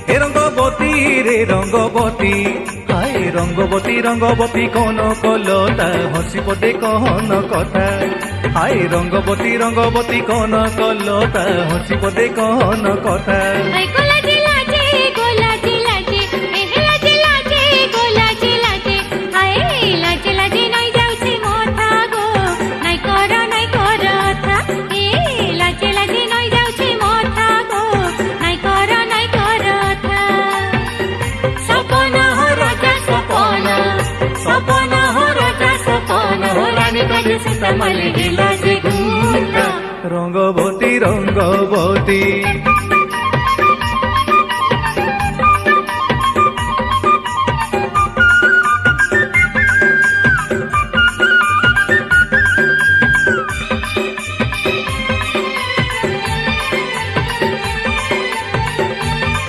হে রঙ্গবতী রে রঙ্গবতী, হায় রঙ্গবতী রঙ্গবতী কোন কলতা হসি পদে কহন কথা, হায় রঙ্গবতী রঙ্গবতী কোন কলতা হসি পদে কহন কথা। রঙ্গবতী রঙ্গবতী